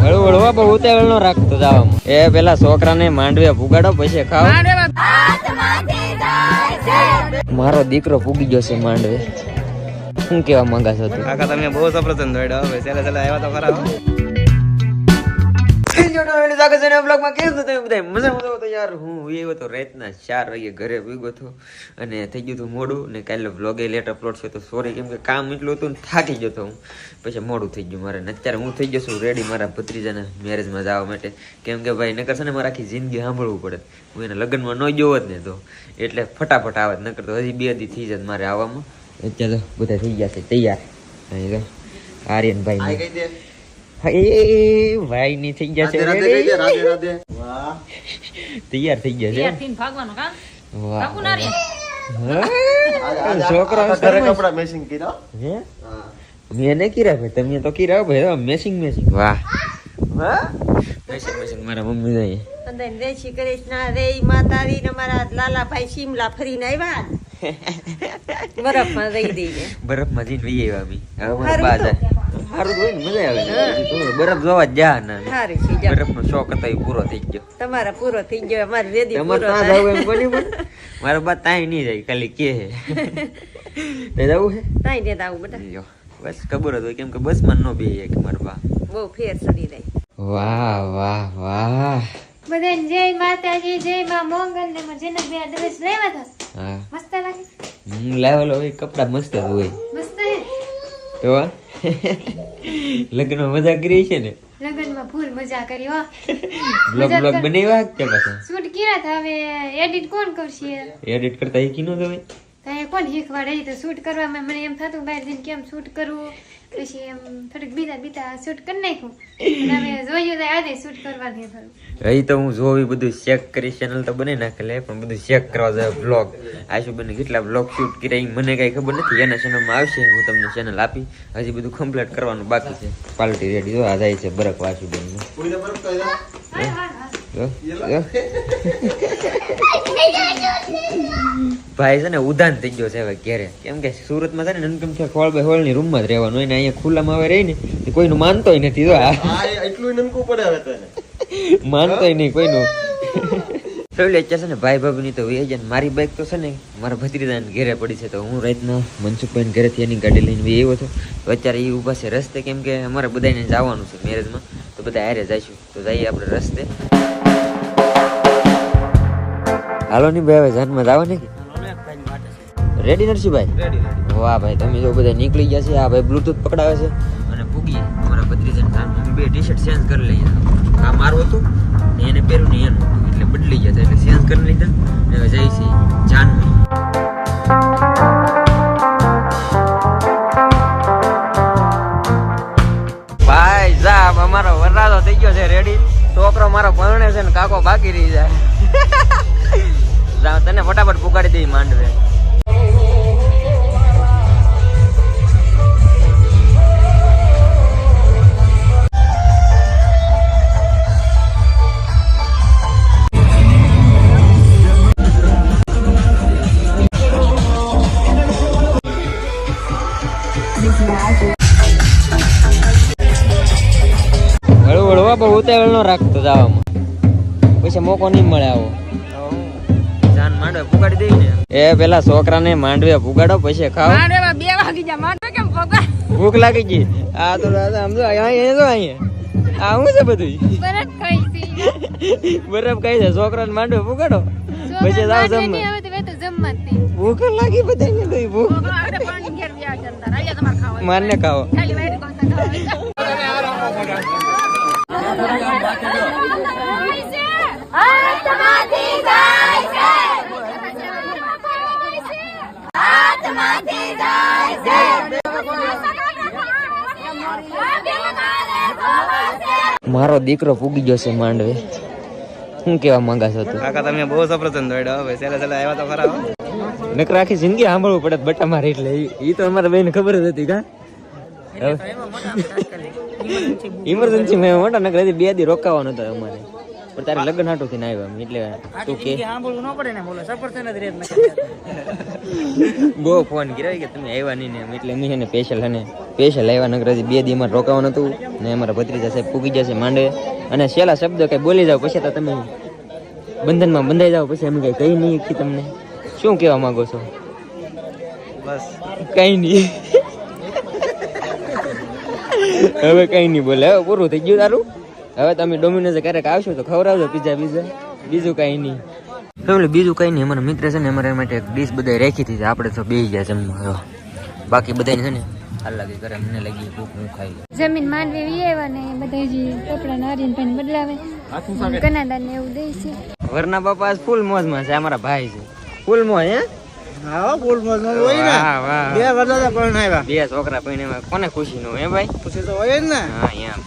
હળવું હળવા બહુ ઉતાવળ નો રાખતો જવામાં. એ પેલા છોકરાને માંડવે પુગાડો પછી ખાવ. મારો દીકરો પૂગી ગયો છે માંડવે. શું કેવા માંગા છો તું? કાકા તમે બહુ સપ્રસન્ન દોડ્યો. હવે ચાલે ચાલે આવ્યા તો ખરા. રાતના 4 વાગે ઘરે ભેગો થયો અને થઈ ગયું હતું મોડું ને કાલે વ્લોગે લેટ અપલોડ છે તો સોરી, કેમ કે કામ એટલું હતું ને થાકી ગયો હતો હું. પછી મોડું થઈ ગયું મારે. અત્યારે હું થઈ ગયો છું રેડી મારા ભત્રીજાના મેરેજમાં જવા માટે. કેમ કે ભાઈ નકર છે ને મારે આખી જિંદગી સાંભળવું પડે. હું એના લગ્નમાં ન ગયો જ ને તો એટલે ફટાફટ આવે. નકર તો હજી 2 દી થઈ જાય મારે આવવામાં. અત્યારે બધા થઈ ગયા છે તૈયાર. આર્યનભાઈ ભાઈ ની થઈ ગયા છે તૈયાર થઈ ગયા છે. છોકરા મેસિંગ મેં નહીં કીરા ભાઈ, તમે તો કીરા ભાઈ મેસિંગ મેસિંગ. વાહ મેસિંગ મેસિંગ મારા મમ્મી જાય. જય શ્રી કૃષ્ણ રે માતાજી ને મારા લાલાભાઈ શિમલા ફરીને આવ્યા. બરફમાં રહી દઈએ. બરફમાં જઈને વહી આવ્યા અમે. હવે બા જાય સારું હોય ને મજા આવે. બરફ જોવા જ જા ના બરફ નો શોખ હતો એ પૂરો થઈ ગયો. તમારા પૂરો થઈ ગયો. અમારે રેડી તમારે ત્યાં જવું એમ કોની પણ મારા બા તાય નહીં જાય ખાલી કે હે જવું છે તાઈ ને આવું બેટા. બસ ખબર જ હોય કેમ કે બસ માં ન બે કે મારા બા બહુ ફેર સડી રહી. વાહ વાહ વાહ. બધાને જય માતાજી, જય માં મોંગલ ને માં જેને બે ડ્રેસ લેવા હતા. હા મસ્ત લાગે. લાવેલો હોય કપડા મસ્ત જ હોય મસ્ત હે તો લગ્ન મજા કરી છે ને. લગનમાં ફૂલ મજા કરી હો. બ્લોગ બ્લોગ બનાવ્યા કે પાછા શૂટ કર્યા હતા. હવે એડિટ કોણ કરશે? એડિટ કરતા એ કીનો દવે તો એ કોણ શીખવાડે? તો શૂટ કરવામાં મને એમ થતું બહાર જઈને કેમ શૂટ કરવું, પછી એમ થોડીક બીતા શૂટ કરી નાખ્યું. હવે જોયું તો આજે શૂટ કરવાની થોડું. અહીં તો હું જોવી બધું ચેક કરી. ચેનલ તો બની નાખેલે પણ બધું ચેક કરવા જાય. બ્લોગ આશુબેન કેટલા બ્લોગ શૂટ કર્યા મને કઈ ખબર નથી. એના ચેનલમાં આવશે, હું તમને ચેનલ આપી. હજી બધું કમ્પ્લીટ કરવાનું બાકી છે. પાર્ટી રેડી જો આ જાય છે બરફ આશુબેન. ભાઈ છે ને ઉદાન થઈ ગયો છે હવે ઘેરે. કેમ કે સુરતમાં છે ને નનકમ છે હોલ બાય હોલ ની રૂમ માં જ રહેવાનું હોય ને અહીંયા ખુલ્લામાં હવે રહી ને કોઈનું માનતોય નથી. એટલું નનકું પડે હવે તો માનતોય નહીં કોઈનું. ફેવલી અત્યારે છે ને ભાઈ ભાભી ની તો વહી જાય. મારી બાઈક તો છે ને મારા ભત્રીજાને ઘેરે પડી છે તો હું રાતના મનસુખભાઈ ઘરેથી એની ગાડી લઈને વહી આવ્યો હતો. તો અત્યારે એ ઊભા છે રસ્તે. કેમ કે અમારે બધાને જવાનું છે મેરેજમાં તો બધા હારે જઈશું. તો જઈએ આપણે રસ્તે. હાલો ની ભાઈ હવે જાનમાં જાવ ને રેડી નરસિંહભાઈ? વાહ ભાઈ તમે જો બધા નીકળી ગયા છે. આ ભાઈ બ્લુટૂથ પકડાવે છે અને પૂગી અમારા ભત્રીજાને જાનમાં બે ટી-શર્ટ ચેન્જ કરી લઈએ. આ મારું હતું ને એને પહેર્યું ને એનું હતું એટલે બદલી ગયા એટલે ચેન્જ કરી લીધા. હવે જાય છે જાનમાં. ભાઈ જા અમારો વરરાજો થઈ ગયો છે રેડી. છોકરો મારો પરણે છે ને કાકો બાકી રહી જાય. તને ફટાફટ પુકાડી દઈ માંડવે. હળવું હળવા બહુ ઉતાવળ નો રાખતો જવામાં. પછી મોકો નહીં મળે આવો. માંડવે પુગાડી દઈ ને. એ પેલા છોકરાને માંડવે પુગાડો પછી ખાવ. 2 વાગી જા માંડવે કેમ પગા? ભૂખ લાગી ગઈ. આ તો સમજો અહીંયા આ શું છે બધું? બરફ ખાઈ છે. બરફ ખાઈ છે. છોકરાને માંડવે પુગાડો પછી જાવ જમવા. હવે તો જમવાતી ભૂખ લાગી બધાને તો ભૂખ. મારને ખાઓ. મારો દીકરો પૂગી ગયો છે માંડવે. શું કેવા માંગા છો તું? કાકા તમે બહુ સપ્રસન્ન દોડ્યો. હવે ચાલે ચાલે આવ્યા તો ખરા. નકર આખી જિંદગી સાંભળવું પડે બટા મારે એટલે એ તો અમારા બેન ખબર જ હતી. કા ઇમરજન્સી મેં મોટા નકર 2 દી રોકાવાનું હતું અમારે. પણ તારે લગ્ન હાટું થઈને આવ્યા અમે, એટલે તું કે સાંભળવું ન પડે ને બોલો સફરજન જ રેત બહુ ફોન કર્યો કે તમે આવ્યા નહીં ને એમ, એટલે મેં એને સ્પેશિયલ આવ્યા નગર હજી 2 દી માં રોકાવાનું હતું ને અમારા ભત્રીજા સાહેબ પૂગી જશે માંડે અને છેલ્લા શબ્દ કઈ બોલી જાવ પછી તો તમે બંધનમાં બંધાઈ જાવ પછી અમે કઈ કહી નહીં કે તમને શું કહેવા માંગો છો? બસ કઈ નહીં હવે કઈ નહીં બોલે, હવે પૂરું થઈ ગયું તારું. હવે તમે ડોમિનોઝ ક્યારેક આવશો તો ખવડાવજો પીઝા બીજું કઈ નહીં. ફેમિલી બીજું કઈ નહીં, અમારા મિત્ર છે ને અમારા માટે એક ડીશ બધા રાખી હતી, આપણે તો બેસી ગયા જમવા. બાકી બધાને છે ને હાલ લાગી કરે, મને લાગી ભૂખ હું ખાઈ લઉં. જમીન માંડવી આવ્યા ને બધા હજી કપડા નારીને પણ બદલાવે કનાડા ને એવું દે છે. વરના બાપા આજ ફૂલ મોજમાં છે, અમારા ભાઈ છે ફૂલ મોજ. હે હા ફૂલ મજ હોય ને. વાહ વાહ, 2 વર્ષ પણ આવ્યા, 2 છોકરા પૈણે કોને ખુશી નો હે ભાઈ? પછી તો હોય જ ને. હા એમ.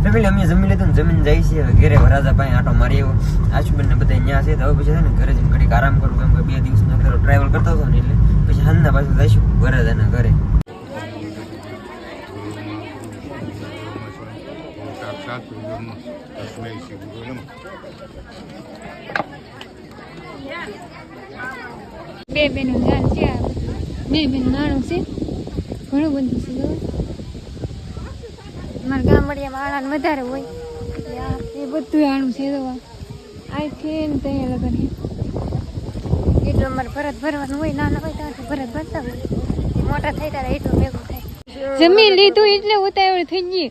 ફેમિલી અમે જમી લીધું ને જમીન જાય છે, હવે ઘરે વરાજા પાસે આટો મારી આવ્યો. આશુબેન ને બધા અહીંયા છે, તો હવે પછી છે ને ઘરે જઈને ઘડીક આરામ કરું, કેમ કે 2 દિવસનો ટ્રાવેલ કરતો હતો ને, એટલે પછી સાંજના પાછું જઈશું વરાજાના ઘરે. બે બેનો જાણ છે, 2 બેનો નાણું છે, ઘણું બધું છે. અમારા ગામ વડિયામાં આણાને વધારે હોય એટલે આ એ બધું આણું છે. આઈથી ને ત્યાં લગન એટલું અમારે ભરત ભરવાનું હોય, નાના હોય ત્યાંથી ભરત ભરતા હોય, મોટા થઈ ત્યારે એટલું ભેગું થાય. જમી લીધું એટલે ઉતાવળ થઈ ગઈ.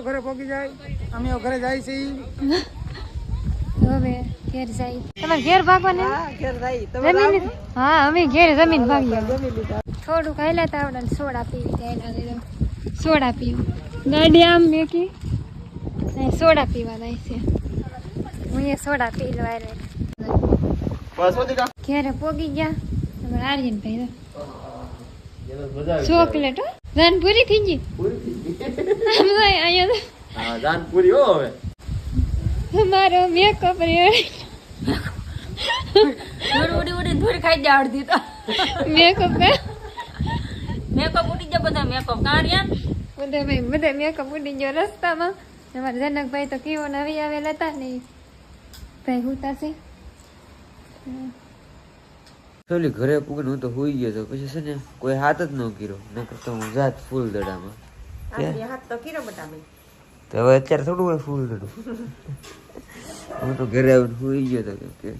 ઘરે પહોંચી જાય, અમે ઘરે જાય છે. હવે ઘેર જાય. તમારે ઘેર ભાગવાને? હા અમે ઘેર જમીન ભાગી. થોડુંક હાલ્યા તા આવડે સોડા પીવી ત્યાં સોડા પીવું. ગાડી આમ મેકી સોડા પીવા જાય છે. હું એ સોડા પી લો. ઘેરે પોગી ગયા તમારે આર્યન ભાઈ ચોકલેટ જાન પૂરી થઈ ગઈ. અહીંયા જાન પૂરી હો. હવે મારો મેકઅપ ઉડી ધૂળ ખાઈ જાય અડધી તો મેકઅપ મેકઅપ ઉડી જાય, બધા મેકઅપ કાઢ્યા બધા મેકઅપ ઉડી ગયો રસ્તામાં. અમારા જનકભાઈ તો કેવો નવી આવેલા હતા ને ભાઈ હુતા છે. પેલી ઘરે પૂગીને હું તો હોઈ ગયો તો પછી છે ને કોઈ હાથ જ ન કર્યો, નકર તો હું જાત ફૂલ દડામાં. હાથ તો કીરો બધા મેં તો હવે અત્યારે થોડું હોય ફૂલ દડું. હું તો ઘરે આવીને હોઈ ગયો હતો, કેમ કે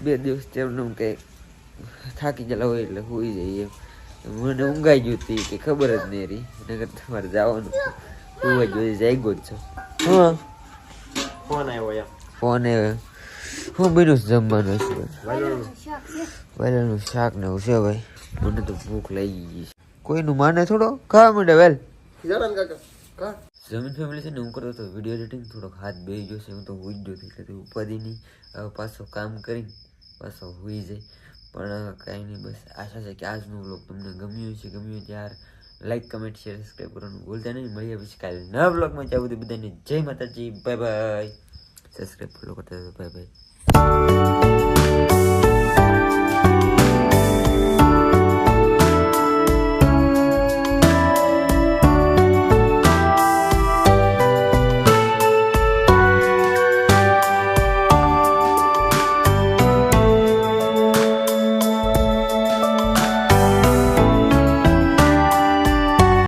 2 દિવસ તેમને હું કંઈ થાકી ગયેલા હોય એટલે હોઈ જાય એમ. મને ઊંઘાઈ ગયું હતી કે ખબર જ નહીં રહી, નકર તમારે જવાનું હોવા જોઈએ જાગ્યો જ છો. હા ફોન આવ્યો એમ. ફોન આવ્યો. હું બન્યું છે જમવાનું છે? વહેલાનું શાક ને એવું છે ભાઈ. મને તો ભૂખ લાગી ગઈ છે. કોઈનું માને થોડો ખાવા માંડે વેલ. જમીન ફેમિલી છે ને હું કરતો હતો વિડીયો એડિટિંગ, થોડોક હાથ બેસી ગયો છે, હું તો હોઈ જ ગયો એટલે ઉપાધિ નહીં. હવે પાછો કામ કરીને પાછો હોઈ જાય. પણ કાંઈ નહીં, બસ આશા છે કે આજનું વ્લોગ તમને ગમ્યું છે. ગમ્યું ત્યાર લાઈક કમેન્ટ શેર સબસ્ક્રાઈબ કરવાનું ભૂલતા નહીં. મળીએ પછી કાલે નવા વ્લોગમાં. ત્યાં સુધી બધાને જય માતાજી, બાય બાય. સબસ્ક્રાઈબ ફોલો કરતા બાય બાય.